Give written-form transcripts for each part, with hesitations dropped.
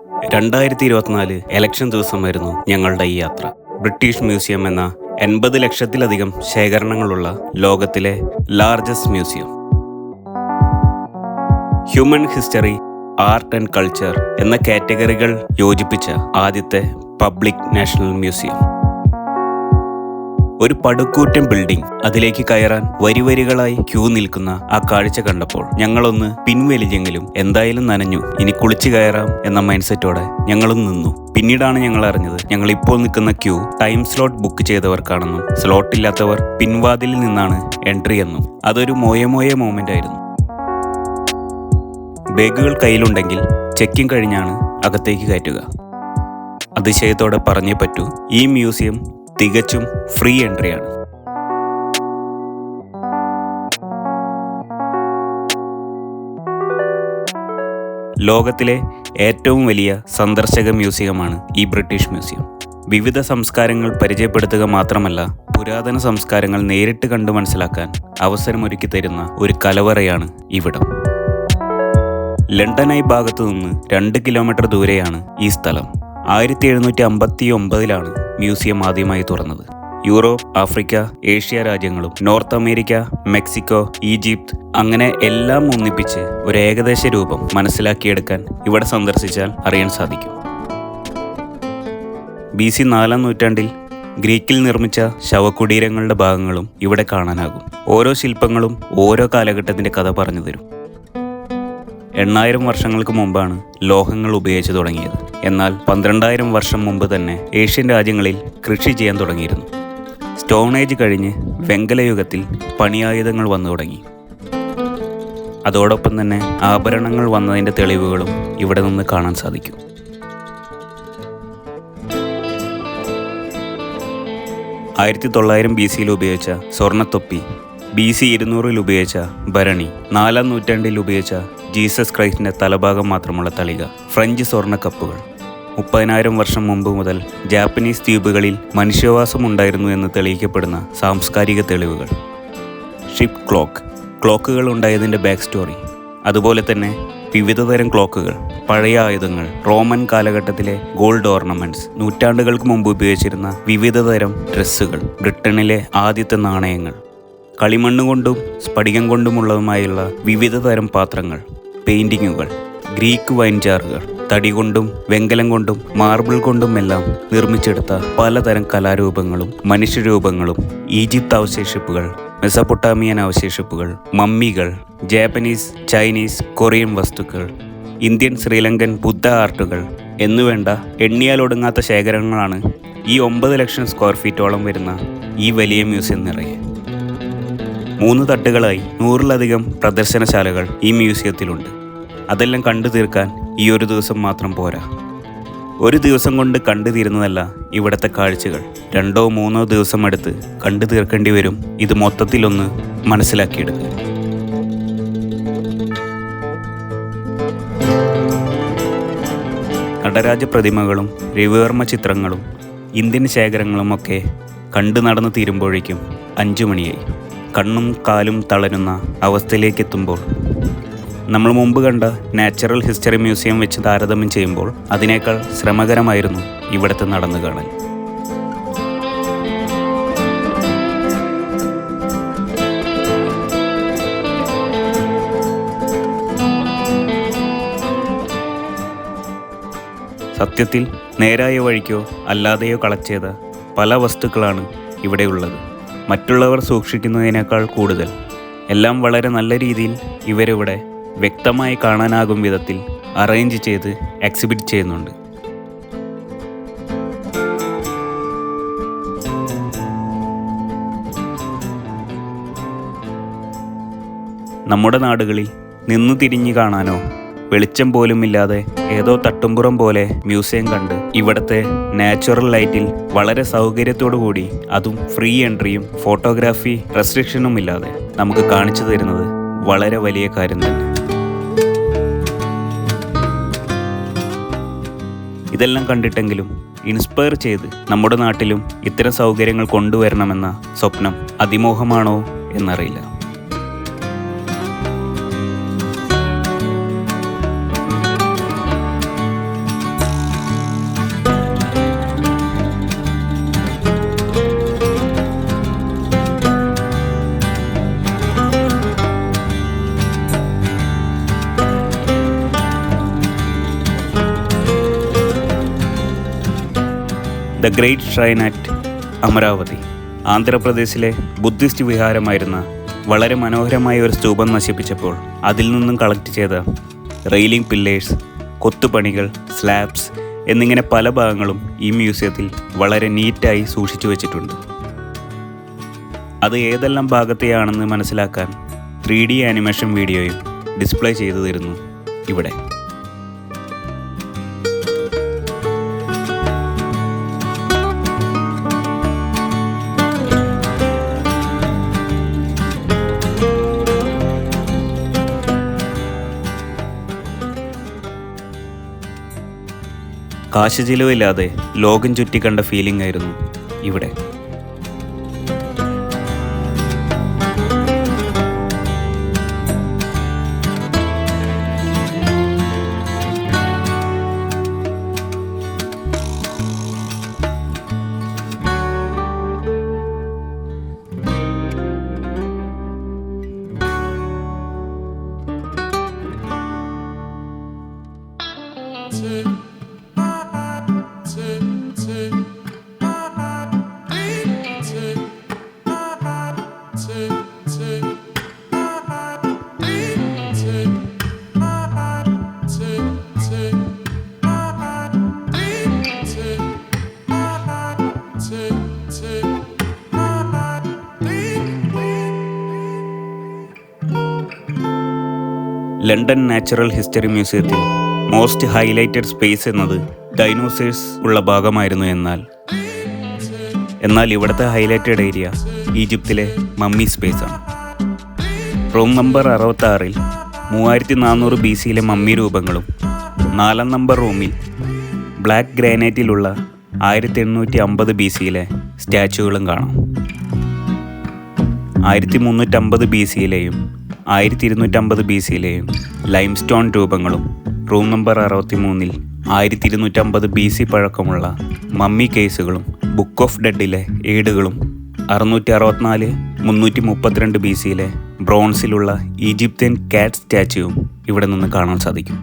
2024 election ദിവസമായിരുന്നു ഞങ്ങളുടെ ഈ യാത്ര. ബ്രിട്ടീഷ് മ്യൂസിയം എന്ന 80 ലക്ഷത്തിലധികം ശേഖരണങ്ങളുള്ള ലോകത്തിലെ largest museum. Human history, art and culture എന്ന കാറ്റഗറികൾ യോജിപ്പിച്ച ആദ്യത്തെ പബ്ലിക് നാഷണൽ മ്യൂസിയം. ഒരു പടുകൂറ്റൻ ബിൽഡിംഗ്, അതിലേക്ക് കയറാൻ വരിവരികളായി ക്യൂ നിൽക്കുന്ന ആ കാഴ്ച കണ്ടപ്പോൾ ഞങ്ങളൊന്ന് പിൻവലിഞ്ഞെങ്കിലും എന്തായാലും നനഞ്ഞു, ഇനി കുളിച്ചു കയറാം എന്ന മൈൻഡ് സെറ്റോടെ ഞങ്ങളും നിന്നു. പിന്നീടാണ് ഞങ്ങൾ അറിഞ്ഞത് ഞങ്ങൾ ഇപ്പോൾ നിൽക്കുന്ന ക്യൂ ടൈം സ്ലോട്ട് ബുക്ക് ചെയ്തവർക്കാണെന്നും സ്ലോട്ട് ഇല്ലാത്തവർ പിൻവാതിലിൽ നിന്നാണ് എൻട്രി എന്നും. അതൊരു മോയെ മൊമെന്റ് ആയിരുന്നു. ബാഗുകൾ കയ്യിലുണ്ടെങ്കിൽ ചെക്കിംഗ് കഴിഞ്ഞാണ് അകത്തേക്ക് കയറ്റുക. അതിശയത്തോടെ പറഞ്ഞേ പറ്റൂ, ഈ മ്യൂസിയം തികച്ചും ഫ്രീ എൻട്രിയാണ്. ലോകത്തിലെ ഏറ്റവും വലിയ സന്ദർശക മ്യൂസിയമാണ് ഈ ബ്രിട്ടീഷ് മ്യൂസിയം. വിവിധ സംസ്കാരങ്ങൾ പരിചയപ്പെടുത്തുക മാത്രമല്ല, പുരാതന സംസ്കാരങ്ങൾ നേരിട്ട് കണ്ടു മനസ്സിലാക്കാൻ അവസരമൊരുക്കി തരുന്ന ഒരു കലവറയാണ് ഇവിടം. ലണ്ടനായി ഭാഗത്തു നിന്ന് 2 കിലോമീറ്റർ ദൂരെയാണ് ഈ സ്ഥലം. 1759 മ്യൂസിയം ആദ്യമായി തുറന്നത്. യൂറോപ്പ്, ആഫ്രിക്ക, ഏഷ്യ രാജ്യങ്ങളും നോർത്ത് അമേരിക്ക, മെക്സിക്കോ, ഈജിപ്ത് അങ്ങനെ എല്ലാം ഒന്നിപ്പിച്ച് ഒരു ഏകദേശ രൂപം മനസ്സിലാക്കിയെടുക്കാൻ ഇവിടെ സന്ദർശിച്ചാൽ അറിയാൻ സാധിക്കും. BC 4-ാം നൂറ്റാണ്ടിൽ ഗ്രീക്കിൽ നിർമ്മിച്ച ശവകുടീരങ്ങളുടെ ഭാഗങ്ങളും ഇവിടെ കാണാനാകും. ഓരോ ശില്പങ്ങളും ഓരോ കാലഘട്ടത്തിന്റെ കഥ പറഞ്ഞു തരും. 8000 വർഷങ്ങൾക്ക് മുമ്പാണ് ലോഹങ്ങൾ ഉപയോഗിച്ച് തുടങ്ങിയത്. എന്നാൽ 12000 വർഷം മുമ്പ് തന്നെ ഏഷ്യൻ രാജ്യങ്ങളിൽ കൃഷി ചെയ്യാൻ തുടങ്ങിയിരുന്നു. സ്റ്റോൺ ഏജ് കഴിഞ്ഞ് വെങ്കലയുഗത്തിൽ പണിയായുധങ്ങൾ വന്നു തുടങ്ങി. അതോടൊപ്പം തന്നെ ആഭരണങ്ങൾ വന്നതിൻ്റെ തെളിവുകളും ഇവിടെ നിന്ന് കാണാൻ സാധിക്കും. BC ഉപയോഗിച്ച സ്വർണ്ണത്തൊപ്പി, BC 200 ഉപയോഗിച്ച ഭരണി, 4-ാം നൂറ്റാണ്ടിൽ ഉപയോഗിച്ച ജീസസ് ക്രൈസ്റ്റിന്റെ തലഭാഗം മാത്രമുള്ള തളിക, ഫ്രഞ്ച് സ്വർണ്ണ കപ്പുകൾ. 30,000 വർഷം മുമ്പ് മുതൽ ജാപ്പനീസ് ദ്വീപുകളിൽ മനുഷ്യവാസം ഉണ്ടായിരുന്നു എന്ന് തെളിയിക്കപ്പെടുന്ന സാംസ്കാരിക തെളിവുകൾ. ഷിപ്പ് ക്ലോക്കുകൾ ഉണ്ടായതിൻ്റെ ബാക്ക് സ്റ്റോറി. അതുപോലെ തന്നെ വിവിധതരം ക്ലോക്കുകൾ, പഴയ ആയുധങ്ങൾ, റോമൻ കാലഘട്ടത്തിലെ ഗോൾഡ് ഓർണമെന്റ്സ്, നൂറ്റാണ്ടുകൾക്ക് മുമ്പ് ഉപയോഗിച്ചിരുന്ന വിവിധതരം ഡ്രസ്സുകൾ, ബ്രിട്ടനിലെ ആദ്യത്തെ നാണയങ്ങൾ, കളിമണ്ണ് കൊണ്ടും സ്ഫടികം കൊണ്ടുമുള്ളതുമായുള്ള വിവിധ തരം പാത്രങ്ങൾ, പെയിന്റിങ്ങുകൾ, ഗ്രീക്ക് വൈൻ ജാറുകൾ, തടി കൊണ്ടും വെങ്കലം കൊണ്ടും മാർബിൾ കൊണ്ടുമെല്ലാം നിർമ്മിച്ചെടുത്ത പലതരം കലാരൂപങ്ങളും മനുഷ്യരൂപങ്ങളും, ഈജിപ്ത് അവശേഷിപ്പുകൾ, മെസപ്പൊട്ടാമിയൻ അവശേഷിപ്പുകൾ, മമ്മികൾ, ജാപ്പനീസ്, ചൈനീസ്, കൊറിയൻ വസ്തുക്കൾ, ഇന്ത്യൻ, ശ്രീലങ്കൻ ബുദ്ധ ആർട്ടുകൾ എന്നുവേണ്ട എണ്ണിയാലൊടുങ്ങാത്ത ശേഖരങ്ങളാണ് ഈ 9 ലക്ഷം സ്ക്വയർ ഫീറ്റോളം വരുന്ന ഈ വലിയ മ്യൂസിയം നിറയെ. 3 തട്ടുകളായി 100-ലധികം പ്രദർശനശാലകൾ ഈ മ്യൂസിയത്തിലുണ്ട്. അതെല്ലാം കണ്ടു തീർക്കാൻ ഈ ഒരു ദിവസം മാത്രം പോരാ. ഒരു ദിവസം കൊണ്ട് കണ്ടു തീരുന്നതല്ല ഇവിടുത്തെ കാഴ്ചകൾ. 2-3 ദിവസം എടുത്ത് കണ്ടു തീർക്കേണ്ടി വരും ഇത് മൊത്തത്തിലൊന്ന് മനസ്സിലാക്കിയെടുക്കുക. നടരാജ പ്രതിമകളും രവിവർമ്മ ചിത്രങ്ങളും ഇന്ത്യൻ ശേഖരങ്ങളുമൊക്കെ കണ്ടു നടന്നു തീരുമ്പോഴേക്കും 5 മണിയായി. കണ്ണും കാലും തളരുന്ന അവസ്ഥയിലേക്കെത്തുമ്പോൾ നമ്മൾ മുമ്പ് കണ്ട നാച്ചുറൽ ഹിസ്റ്ററി മ്യൂസിയം വെച്ച് താരതമ്യം ചെയ്യുമ്പോൾ അതിനേക്കാൾ ശ്രമകരമായിരുന്നു ഇവിടുത്തെ നടന്നു കാണാൻ. സത്യത്തിൽ നേരായ വഴിക്കോ അല്ലാതെയോ കളക്ട് ചെയ്ത പല വസ്തുക്കളാണ് ഇവിടെയുള്ളത്. മറ്റുള്ളവർ സൂക്ഷിക്കുന്നതിനേക്കാൾ കൂടുതൽ എല്ലാം വളരെ നല്ല രീതിയിൽ ഇവരിവിടെ വ്യക്തമായി കാണാനാകും വിധത്തിൽ അറേഞ്ച് ചെയ്ത് എക്സിബിറ്റ് ചെയ്യുന്നുണ്ട്. നമ്മുടെ നാടുകളിൽ നിന്നു തിരിഞ്ഞു കാണാനോ വെളിച്ചം പോലും ഇല്ലാതെ ഏതോ തട്ടുംപുറം പോലെ മ്യൂസിയം കണ്ട് ഇവിടുത്തെ നാച്ചുറൽ ലൈറ്റിൽ വളരെ സൗകര്യത്തോടു കൂടി, അതും ഫ്രീ എൻട്രിയും ഫോട്ടോഗ്രാഫി റെസ്ട്രിക്ഷനും ഇല്ലാതെ നമുക്ക് കാണിച്ചു തരുന്നത് വളരെ വലിയ കാര്യം തന്നെ. ഇതെല്ലാം കണ്ടിട്ടെങ്കിലും ഇൻസ്പയർ ചെയ്ത് നമ്മുടെ നാട്ടിലും ഇത്തരം സൗകര്യങ്ങൾ കൊണ്ടുവരണമെന്ന സ്വപ്നം അതിമോഹമാണോ എന്നറിയില്ല. The great shrine at Amaravati. ആന്ധ്രാപ്രദേശിലെ ബുദ്ധിസ്റ്റ് വിഹാരമായിരുന്ന വളരെ മനോഹരമായ ഒരു സ്തൂപം നശിപ്പിച്ചപ്പോൾ അതിൽ നിന്നും കളക്ട് ചെയ്ത റെയിലിംഗ് പില്ലേഴ്സ്, കൊത്തുപണികൾ, സ്ലാബ്സ് എന്നിങ്ങനെ പല ഭാഗങ്ങളും ഈ മ്യൂസിയത്തിൽ വളരെ നീറ്റായി സൂക്ഷിച്ചു വച്ചിട്ടുണ്ട്. അത് ഏതെല്ലാം ഭാഗത്തെയാണെന്ന് മനസ്സിലാക്കാൻ 3D ആനിമേഷൻ വീഡിയോയും ഡിസ്പ്ലേ ചെയ്തു തരുന്നു ഇവിടെ. കാശ് ചിലവില്ലാതെ ലോകം ചുറ്റി കണ്ട ഫീലിംഗ് ആയിരുന്നു ഇവിടെ. ലണ്ടൻ നാച്ചുറൽ ഹിസ്റ്ററി മ്യൂസിയത്തിൽ മോസ്റ്റ് ഹൈലൈറ്റഡ് സ്പേസ് എന്നത് ഡൈനോസേഴ്സ് ഉള്ള ഭാഗമായിരുന്നു. എന്നാൽ ഇവിടുത്തെ ഹൈലൈറ്റഡ് ഏരിയ ഈജിപ്തിലെ മമ്മി സ്പേസാണ്. റൂം നമ്പർ 66-ൽ 3400 BC-യിലെ മമ്മി രൂപങ്ങളും 4-ാം നമ്പർ റൂമിൽ ബ്ലാക്ക് ഗ്രാനൈറ്റിലുള്ള 1850 BC-യിലെ സ്റ്റാച്ചുകളും കാണാം. 1350 BC-യിലെയും 1250 BC-യിലെയും ലൈംസ്റ്റോൺ രൂപങ്ങളും റൂം നമ്പർ 63-ൽ 1250 BC പഴക്കമുള്ള മമ്മി കേസുകളും ബുക്ക് ഓഫ് ഡെഡിലെ ഏടുകളും 664-332 BC-യിലെ ബ്രോൺസിലുള്ള ഈജിപ്ഷ്യൻ കാറ്റ് സ്റ്റാച്യുവും ഇവിടെ നിന്ന് കാണാൻ സാധിക്കും.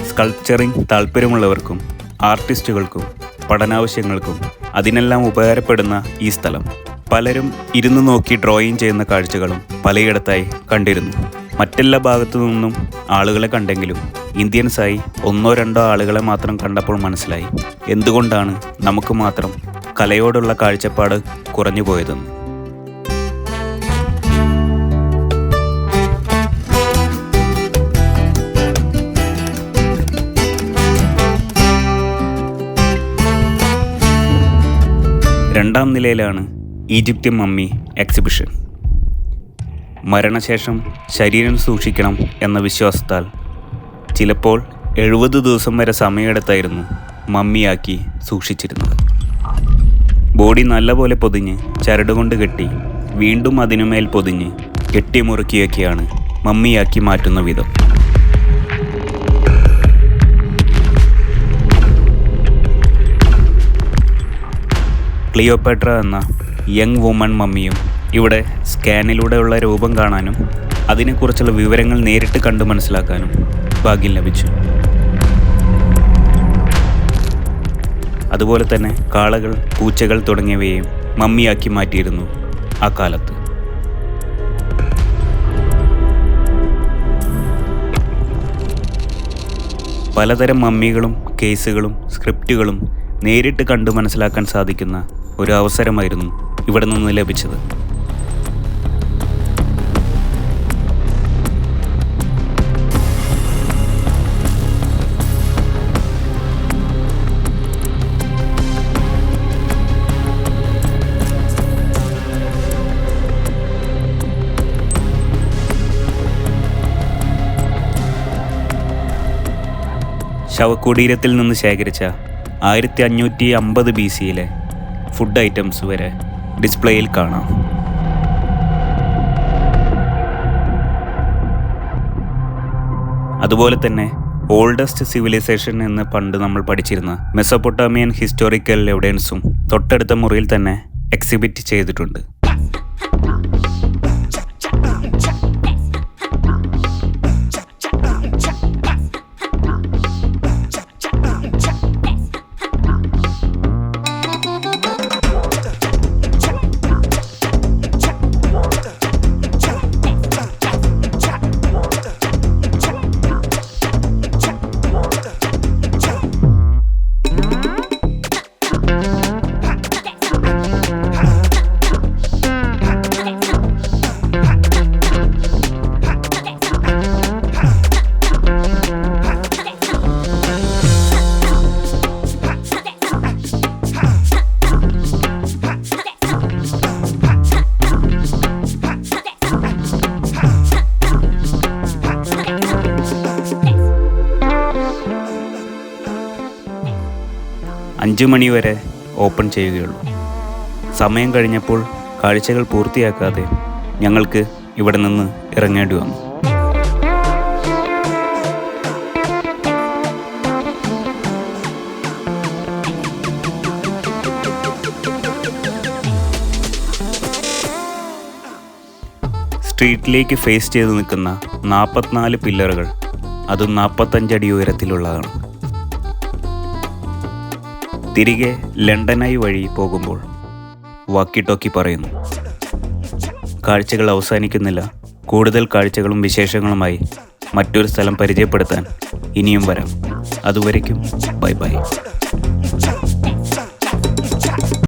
സ്കൾപ്ചറിങ് താല്പര്യമുള്ളവർക്കും ആർട്ടിസ്റ്റുകൾക്കും പഠനാവശ്യങ്ങൾക്കും അതിനെല്ലാം ഉപകാരപ്പെടുന്ന ഈ സ്ഥലം പലരും ഇരുന്ന് നോക്കി ഡ്രോയിങ് ചെയ്യുന്ന കാഴ്ചകളും പലയിടത്തായി കണ്ടിരുന്നു. മറ്റെല്ലാ ഭാഗത്തു നിന്നും ആളുകളെ കണ്ടെങ്കിലും ഇന്ത്യൻസായി 1-2 ആളുകളെ മാത്രം കണ്ടപ്പോൾ മനസ്സിലായി എന്തുകൊണ്ടാണ് നമുക്ക് മാത്രം കലയോടുള്ള കാഴ്ചപ്പാട് കുറഞ്ഞു പോയതെന്ന്. രണ്ടാം നിലയിലാണ് ഈജിപ്ഷ്യൻ മമ്മി എക്സിബിഷൻ. മരണശേഷം ശരീരം സൂക്ഷിക്കണം എന്ന വിശ്വാസത്താൽ ചിലപ്പോൾ 70 ദിവസം വരെ സമയമെടുത്തായിരുന്നു മമ്മിയാക്കി സൂക്ഷിച്ചിരുന്നത്. ബോഡി നല്ലപോലെ പൊതിഞ്ഞ് ചരടുകൊണ്ട് കെട്ടി വീണ്ടും അതിനുമേൽ പൊതിഞ്ഞ് കെട്ടിമുറുക്കിയൊക്കെയാണ് മമ്മിയാക്കി മാറ്റുന്ന വിധം. ക്ലിയോപാട്ര എന്ന യങ് വുമൺ മമ്മിയും ഇവിടെ സ്കാനിലൂടെയുള്ള രൂപം കാണാനും അതിനെക്കുറിച്ചുള്ള വിവരങ്ങൾ നേരിട്ട് കണ്ടു മനസ്സിലാക്കാനും ഭാഗ്യം ലഭിച്ചു. അതുപോലെ തന്നെ കാളകൾ, പൂച്ചകൾ തുടങ്ങിയവയെയും മമ്മിയാക്കി മാറ്റിയിരുന്നു ആ കാലത്ത്. പലതരം മമ്മികളും കേസുകളും സ്ക്രിപ്റ്റുകളും നേരിട്ട് കണ്ടു മനസ്സിലാക്കാൻ സാധിക്കുന്ന ഒരു അവസരമായിരുന്നു ഇവിടെ നിന്ന് ലഭിച്ചത്. ശവകുടീരത്തിൽ നിന്ന് ശേഖരിച്ച 1550 BC-യിലെ ഫുഡ് ഐറ്റംസ് വരെ ഡിസ്പ്ലേയിൽ കാണാം. അതുപോലെ തന്നെ ഓൾഡസ്റ്റ് സിവിലൈസേഷൻ എന്ന് പണ്ട് നമ്മൾ പഠിച്ചിരുന്ന മെസൊപ്പൊട്ടാമിയൻ ഹിസ്റ്റോറിക്കൽ എവിഡൻസും തൊട്ടടുത്ത മുറിയിൽ തന്നെ എക്സിബിറ്റ് ചെയ്തിട്ടുണ്ട്. അഞ്ച് മണി വരെ ഓപ്പൺ ചെയ്യുകയുള്ളൂ. സമയം കഴിഞ്ഞപ്പോൾ കാഴ്ചകൾ പൂർത്തിയാക്കാതെ ഞങ്ങൾക്ക് ഇവിടെ നിന്ന് ഇറങ്ങേണ്ടി വന്നു. സ്ട്രീറ്റിലേക്ക് ഫേസ് ചെയ്ത് നിൽക്കുന്ന 44 പില്ലറുകൾ, അതും 45 അടി ഉയരത്തിലുള്ളതാണ്. തിരികെ ലണ്ടനായി വഴി പോകുമ്പോൾ വാക്കി ടോക്കി പറയുന്നു, കാഴ്ചകൾ അവസാനിക്കുന്നില്ല, കൂടുതൽ കാഴ്ചകളും വിശേഷങ്ങളുമായി മറ്റൊരു സ്ഥലം പരിചയപ്പെടുത്താൻ ഇനിയും വരാം. അതുവരയ്ക്കും ബൈ ബൈ.